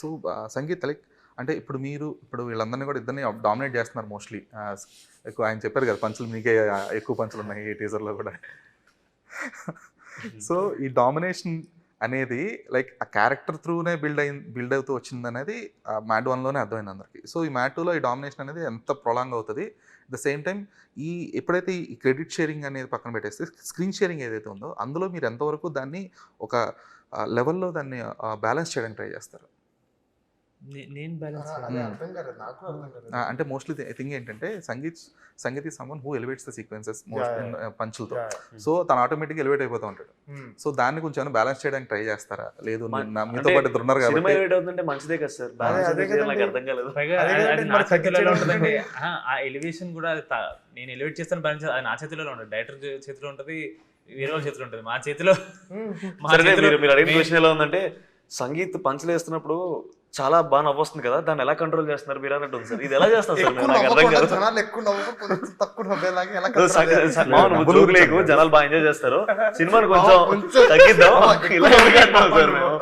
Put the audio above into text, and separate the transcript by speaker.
Speaker 1: So sangeet like అంటే ఇప్పుడు వీళ్ళందరినీ కూడా ఇద్దరిని డామినేట్ చేస్తున్నారు మోస్ట్లీ. ఎక్కువ ఆయన చెప్పారు కదా పంచులు మీకే ఎక్కువ పంచులు ఉన్నాయి ఈ టీజర్లో కూడా. సో ఈ డామినేషన్ అనేది లైక్ ఆ క్యారెక్టర్ త్రూనే బిల్డ్ అవుతూ వచ్చింది అనేది మ్యాడ్ 1లోనే అర్థమైంది అందరికి. సో ఈ మ్యాడ్ 2లో ఈ డామినేషన్ అనేది ఎంత ప్రొలాంగ్ అవుతుంది. ద సేమ్ టైం ఎప్పుడైతే ఈ క్రెడిట్ షేరింగ్ అనేది పక్కన పెట్టేస్తే స్క్రీన్ షేరింగ్ ఏదైతే ఉందో అందులో మీరు ఎంతవరకు దాన్ని ఒక లెవెల్లో దాన్ని బ్యాలెన్స్ చేయడానికి ట్రై చేస్తారు.
Speaker 2: నేను బ్యాలెన్స్
Speaker 1: అంటే మోస్ట్లీ థింగ్ ఏంటంటే Sangeet is someone who elevates the sequences పంచులతో. సో తను ఆటోమేటిక్గా ఎలివేట్ అయిపోతూ ఉంటాడు. సో దాన్ని కొంచెం బ్యాలెన్స్ చేయడానికి ట్రై చేస్తారా? లేదు మీతో పాటు ఇద్దరు ఉన్నారు కాబట్టి
Speaker 3: మంచిదే కదా సార్.
Speaker 2: ఆ ఎలివేషన్ కూడా నేను ఎలివేట్ చేస్తాను బ్యాలెన్స్ అది నా చేతిలో ఉంటుంది, డైరెక్టర్ చేతిలో ఉంటుంది, వేరే వాళ్ళ చేతిలో ఉంటుంది. మా చేతిలో
Speaker 3: మీరు అడిగిన క్వశ్చన్ ఎలా ఉందంటే సంగీత్ పంచులు వేస్తున్నప్పుడు చాలా బాగా నవ్వొస్తుంది కదా, దాన్ని ఎలా కంట్రోల్ చేస్తున్నారు మీరు అన్నట్టు ఉంది సార్. ఇది ఎలా చేస్తారు సార్? జనాలు బాగా ఎంజాయ్ చేస్తారు, సినిమాని కొంచెం తగ్గిద్దాం ఇలా సార్ మేము.